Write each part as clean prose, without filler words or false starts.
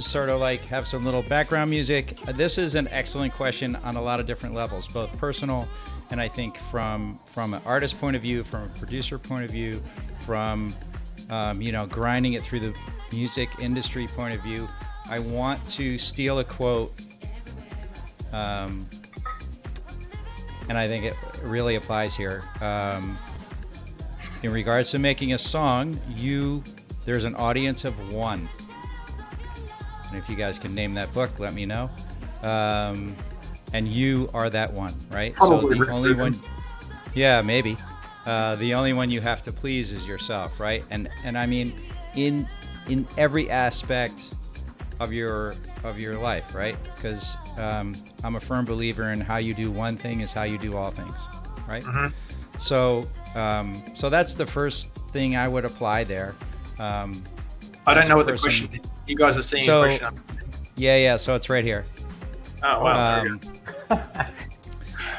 just sort of like have some little background music. This is an excellent question on a lot of different levels, both personal and I think from an artist point of view, from a producer point of view, from grinding it through the music industry point of view. I want to steal a quote, and I think it really applies here. In regards to making a song, there's an audience of one. And if you guys can name that book, let me know. And you are that one, right? Probably so the only one, yeah, maybe. The only one you have to please is yourself, right? And I mean, in every aspect of your life, right? Because I'm a firm believer in how you do one thing is how you do all things, right? Mm-hmm. So that's the first thing I would apply there. I don't know what the question is. You guys are seeing a question. Yeah. So it's right here. Oh, wow.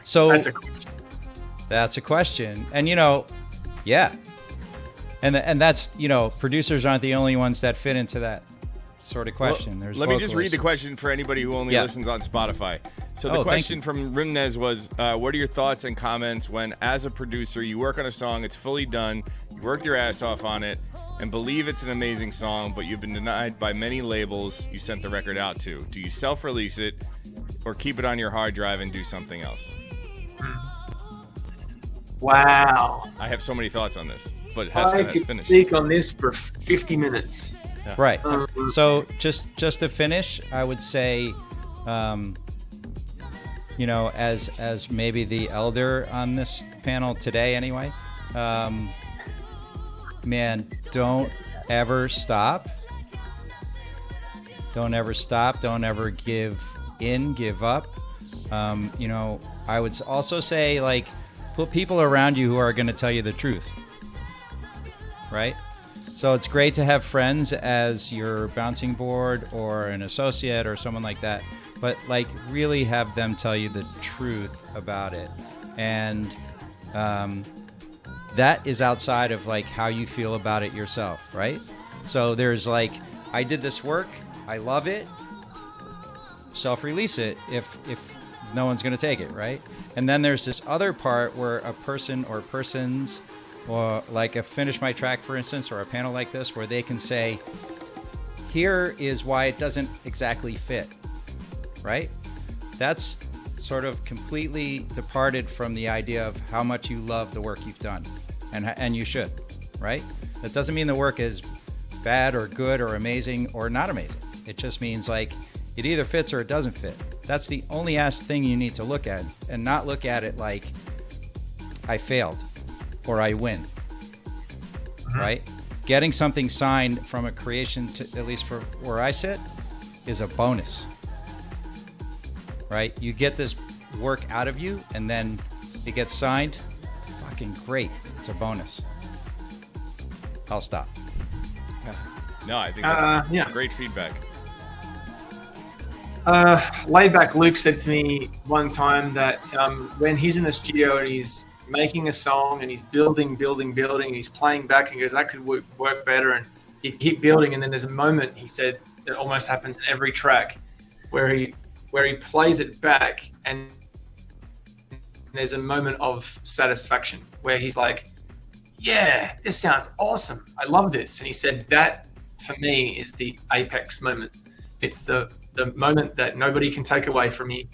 So that's a question. That's a question. And, yeah. And that's, producers aren't the only ones that fit into that sort of question. Well, let me just read the question for anybody who only listens on Spotify. So the question from Rimnez was, what are your thoughts and comments when, as a producer, you work on a song, it's fully done, you worked your ass off on it, and believe it's an amazing song, but you've been denied by many labels you sent the record out to? Do you self-release it or keep it on your hard drive and do something else? Wow. I have so many thoughts on this, but I could speak on this for 50 minutes. Yeah. Right. So just to finish, I would say, as maybe the elder on this panel today anyway, man, don't ever stop. Don't ever stop. Don't ever give up. I would also say, like, put people around you who are going to tell you the truth, right? So it's great to have friends as your bouncing board or an associate or someone like that, but like really have them tell you the truth about it. And that is outside of like how you feel about it yourself, right? So there's like, I did this work, I love it, self-release it if no one's going to take it, right? And then there's this other part where a person or persons, or like a Finish My Track, for instance, or a panel like this, where they can say, here is why it doesn't exactly fit, right? That's sort of completely departed from the idea of how much you love the work you've done, and you should, right? That doesn't mean the work is bad or good or amazing or not amazing. It just means like it either fits or it doesn't fit. That's the only thing you need to look at, and not look at it like I failed or I win, right? Getting something signed from a creation, to, at least for where I sit, is a bonus, right? You get this work out of you and then it gets signed, fucking great. It's a bonus. I'll stop. No, I think that's great feedback. Laidback Luke said to me one time that when he's in the studio and he's making a song and he's building, and he's playing back and he goes, that could work better, and he keep building, and then there's a moment, he said, that almost happens in every track where he plays it back and there's a moment of satisfaction where he's like, yeah, this sounds awesome, I love this. And he said that for me is the apex moment. It's the moment that nobody can take away from me.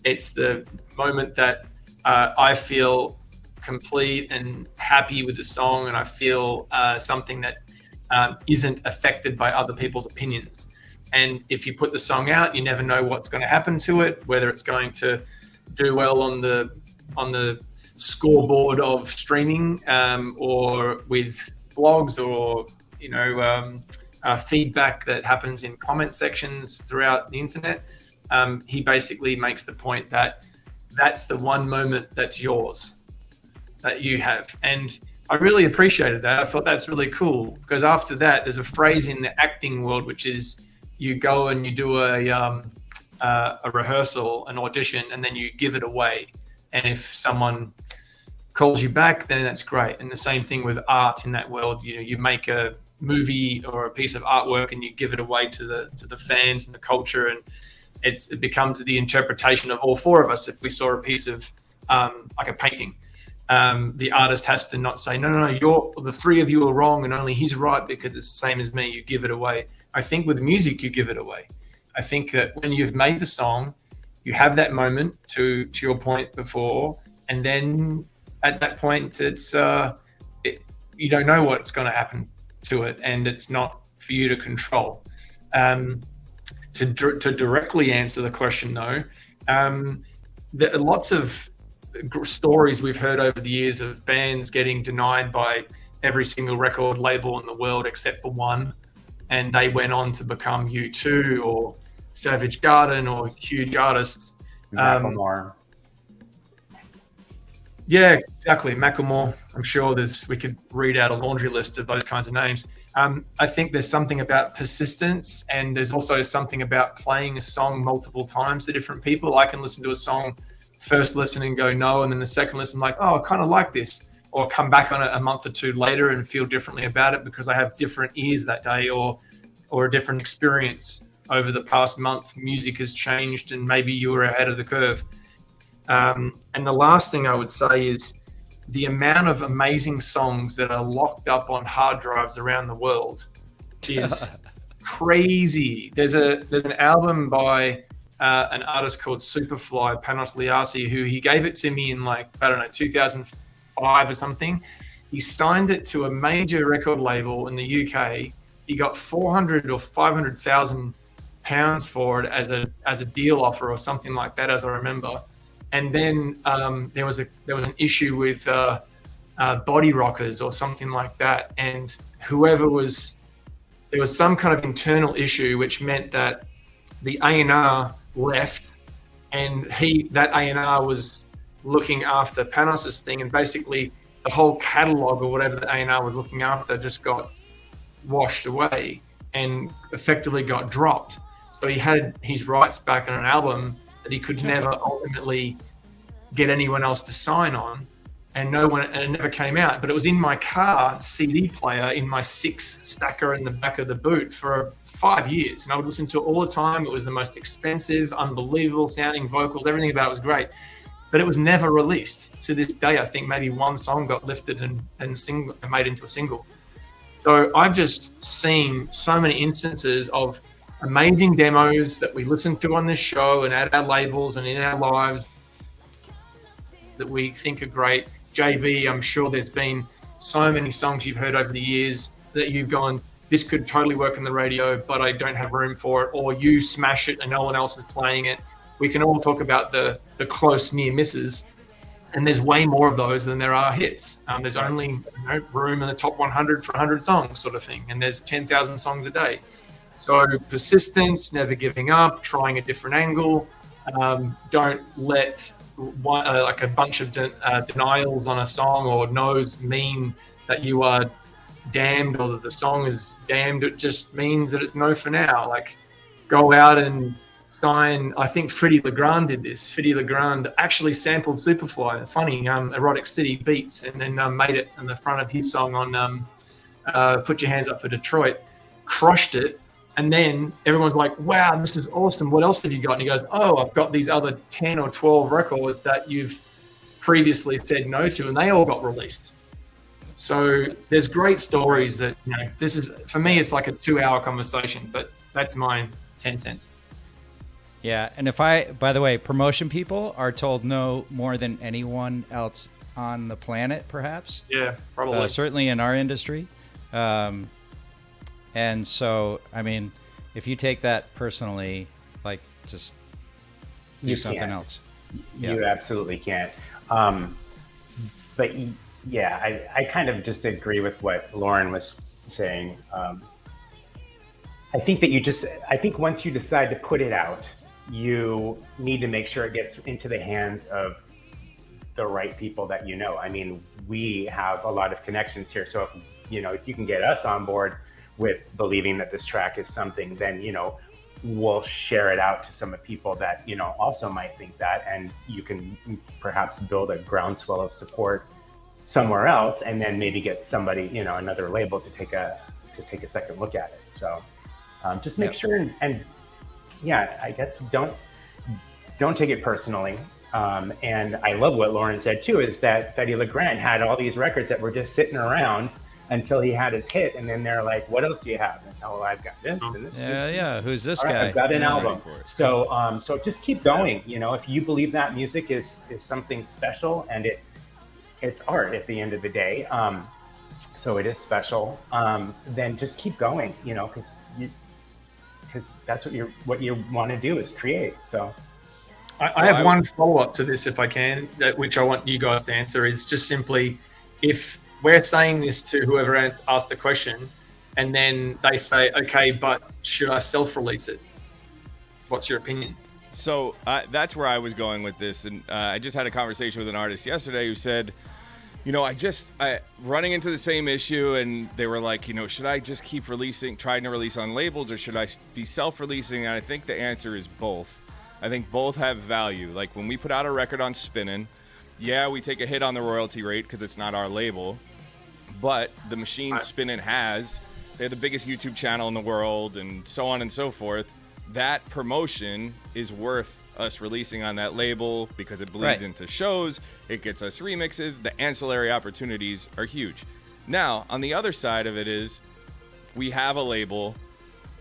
It's the moment that I feel complete and happy with the song, and I feel something that isn't affected by other people's opinions. And if you put the song out, you never know what's going to happen to it, whether it's going to do well on the scoreboard of streaming, or with blogs, or feedback that happens in comment sections throughout the internet. He basically makes the point that that's the one moment that's yours, that you have. And I really appreciated that. I thought that's really cool, because after that, there's a phrase in the acting world, which is you go and you do a rehearsal, an audition, and then you give it away. And if someone calls you back, then that's great. And the same thing with art in that world. You make a movie or a piece of artwork and you give it away to the fans and the culture, and it becomes the interpretation of all four of us. If we saw a piece of like a painting, the artist has to not say, no, the three of you are wrong and only he's right because it's the same as me. You give it away. I think with music, you give it away. I think that when you've made the song, you have that moment to your point before, and then at that point, you don't know what's going to happen to it, and it's not for you to control. To directly answer the question, though, there are lots of stories we've heard over the years of bands getting denied by every single record label in the world except for one, and they went on to become U2 or Savage Garden or huge artists. Macklemore. Yeah, exactly. Macklemore. I'm sure we could read out a laundry list of those kinds of names. I think there's something about persistence, and there's also something about playing a song multiple times to different people. I can listen to a song first listen and go no, and then the second listen like, oh, I kind of like this, or come back on it a month or two later and feel differently about it because I have different ears that day or a different experience. Over the past month, music has changed and maybe you were ahead of the curve. And the last thing I would say is the amount of amazing songs that are locked up on hard drives around the world is crazy. There's an album by an artist called Superfly, Panos Liassi, who he gave it to me in 2005 or something. He signed it to a major record label in the UK. He got 400 or 500,000 pounds for it as a deal offer or something like that, as I remember. And then there was an issue with Body Rockers or something like that, and there was some kind of internal issue which meant that the A&R left, and that A&R was looking after Panos's thing, and basically the whole catalog or whatever the A&R was looking after just got washed away and effectively got dropped. So he had his rights back on an album that he could never ultimately get anyone else to sign on, and it never came out. But it was in my car CD player in my 6-stacker in the back of the boot for 5 years, and I would listen to it all the time. It was the most expensive, unbelievable sounding vocals. Everything about it was great, but it was never released. To this day, I think maybe one song got lifted and made into a single. So I've just seen so many instances of amazing demos that we listen to on this show and at our labels and in our lives that we think are great. JB, I'm sure there's been so many songs you've heard over the years that you've gone, this could totally work on the radio, but I don't have room for it, or you smash it and no one else is playing it. We can all talk about the close near misses, and there's way more of those than there are hits. There's only room in the top 100 for 100 songs sort of thing, and there's 10,000 songs a day. So persistence, never giving up, trying a different angle. Don't let a bunch of denials on a song or no's mean that you are damned or that the song is damned. It just means that it's no for now. Like, go out and sign. I think Freddie Legrand did this. Freddie Legrand actually sampled Superfly, funny, Erotic City beats, and then made it in the front of his song on Put Your Hands Up for Detroit. Crushed it. And then everyone's like, wow, this is awesome. What else have you got? And he goes, oh, I've got these other 10 or 12 records that you've previously said no to, and they all got released. So there's great stories that, this is, for me, it's like a 2-hour conversation, but that's my 10 cents. Yeah. And by the way, promotion people are told no more than anyone else on the planet, perhaps. Yeah, probably. Certainly in our industry. And so, I mean, if you take that personally, like, just do something else. You absolutely can't. But yeah, I kind of just agree with what Lauren was saying. I think once you decide to put it out, you need to make sure it gets into the hands of the right people that you know. I mean, we have a lot of connections here. So if you can get us on board with believing that this track is something, then, we'll share it out to some of people that, also might think that, and you can perhaps build a groundswell of support somewhere else, and then maybe get somebody, another label to to take a second look at it. So just make sure and yeah, I guess don't take it personally. And I love what Lauren said too, is that Fetty LeGrand had all these records that were just sitting around until he had his hit, and then they're like, "What else do you have?" And, "Oh, I've got this and this." Yeah. Who's this all right, guy? I've got an album. So, so just keep going. You know, if you believe that music is something special, and it's art at the end of the day, so it is special. Then just keep going. You know, because that's what you want to do is create. So. I have one follow-up to this, if I can, which I want you guys to answer, is just simply, if we're saying this to whoever asked the question, and then they say, okay, but should I self-release it? What's your opinion? So that's where I was going with this. And I just had a conversation with an artist yesterday who said, you know, I running into the same issue, and they were like, you know, should I just keep trying to release on labels, or should I be self-releasing? And I think the answer is both. I think both have value. Like when we put out a record on Spinnin', yeah, we take a hit on the royalty rate because it's not our label, but the machine Spinnin' has, they're the biggest YouTube channel in the world, and so on and so forth. That promotion is worth us releasing on that label because it bleeds into shows, it gets us remixes, the ancillary opportunities are huge. Now, on the other side of it is, we have a label.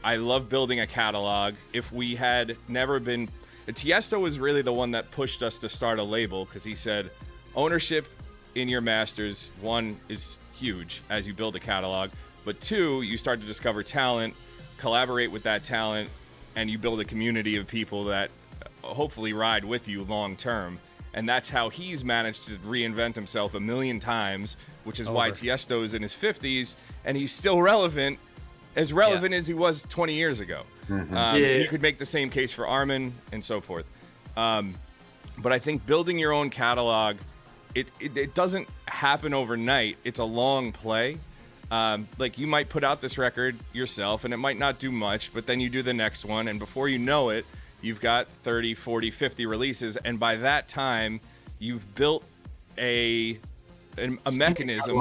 I love building a catalog. If we had never been... Tiesto was really the one that pushed us to start a label, because he said ownership in your masters, one, is huge as you build a catalog, but two, you start to discover talent, collaborate with that talent, and you build a community of people that hopefully ride with you long term. And that's how he's managed to reinvent himself a million times, which is why Tiesto is in his 50s and he's still relevant as as he was 20 years ago. You could make the same case for Armin and so forth. But I think building your own catalog, it doesn't happen overnight. It's a long play. Like you might put out this record yourself and it might not do much, but then you do the next one, and before you know it, you've got 30, 40, 50 releases. And by that time, you've built a mechanism,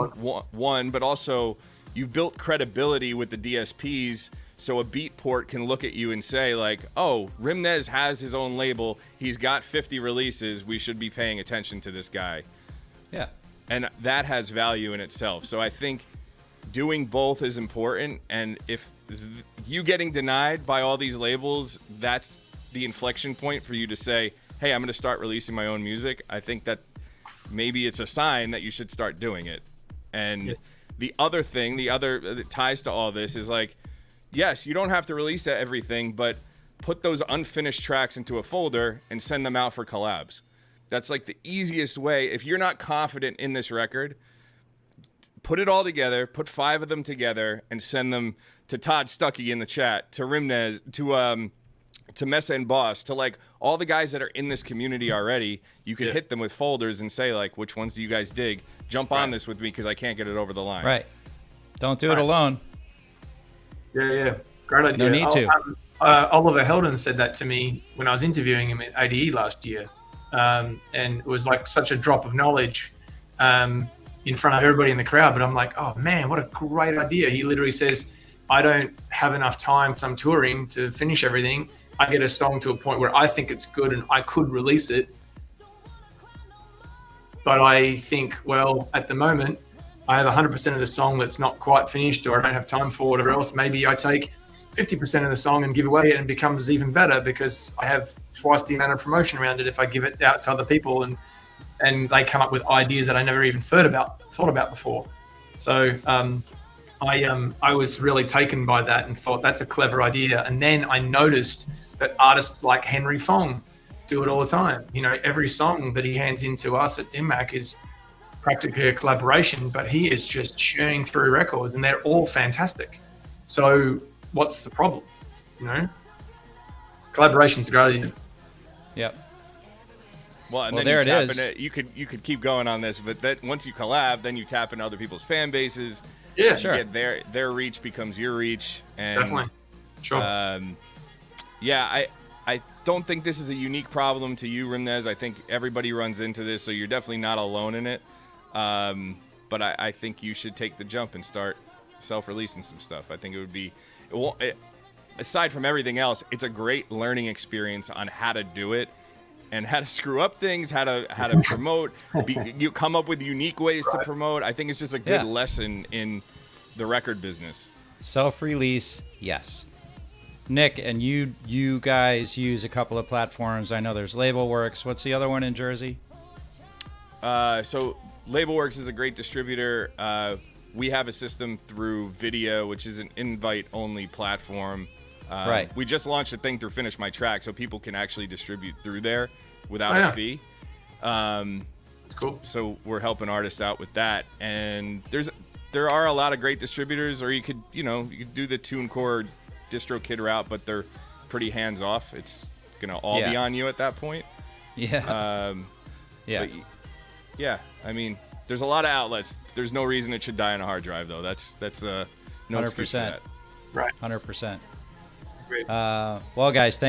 one, but also you've built credibility with the DSPs. So a Beatport can look at you and say, like, oh, Rimnez has his own label. He's got 50 releases. We should be paying attention to this guy. Yeah. And that has value in itself. So I think doing both is important. And if you getting denied by all these labels, that's the inflection point for you to say, hey, I'm going to start releasing my own music. I think that maybe it's a sign that you should start doing it. And the other thing, that ties to all this is like, yes, you don't have to release everything, but put those unfinished tracks into a folder and send them out for collabs. That's like the easiest way. If you're not confident in this record, put it all together, put 5 of them together, and send them to Todd Stuckey in the chat, to Rimnez, to Mesa and Boss, to like all the guys that are in this community already. You could hit them with folders and say, like, which ones do you guys dig? Jump on this with me because I can't get it over the line. Right. Don't do it alone. Yeah. Great idea. No need to. Oliver Heldon said that to me when I was interviewing him at ADE last year. And it was like such a drop of knowledge in front of everybody in the crowd. But I'm like, oh, man, what a great idea. He literally says, I don't have enough time because I'm touring to finish everything. I get a song to a point where I think it's good and I could release it. But I think, well, at the moment, I have 100% of the song that's not quite finished, or I don't have time for whatever else. Maybe I take 50% of the song and give away it, and it becomes even better because I have twice the amount of promotion around it if I give it out to other people, and they come up with ideas that I never even thought about before. So I was really taken by that and thought that's a clever idea. And then I noticed that artists like Henry Fong do it all the time. You know, every song that he hands in to us at DimMac is practically a collaboration, but he is just churning through records and they're all fantastic. So what's the problem? You know, collaboration's a great idea. Yep. Well, and well, then there it is. You could keep going on this, but that once you collab, then you tap into other people's fan bases. Yeah, sure. Their reach becomes your reach, and definitely. Sure. I don't think this is a unique problem to you, Rimnez. I think everybody runs into this, so you're definitely not alone in it. But I think you should take the jump and start self-releasing some stuff. I think it would be, aside from everything else, it's a great learning experience on how to do it and how to screw up things, how to promote. You come up with unique ways to promote. I think it's just a good lesson in the record business. Self-release, yes. Nick, and you guys use a couple of platforms. I know there's Labelworks. What's the other one in Jersey? So Labelworks is a great distributor. We have a system through Video, which is an invite-only platform. Right. We just launched a thing through Finish My Track, so people can actually distribute through there without a fee. That's cool. So we're helping artists out with that. And there are a lot of great distributors, or you could do the TuneCore DistroKid route, but they're pretty hands off. It's gonna all be on you at that point. Yeah. Yeah. I mean, there's a lot of outlets. There's no reason it should die on a hard drive, though. That's no excuse for that. Right. 100%. Great. Well, guys,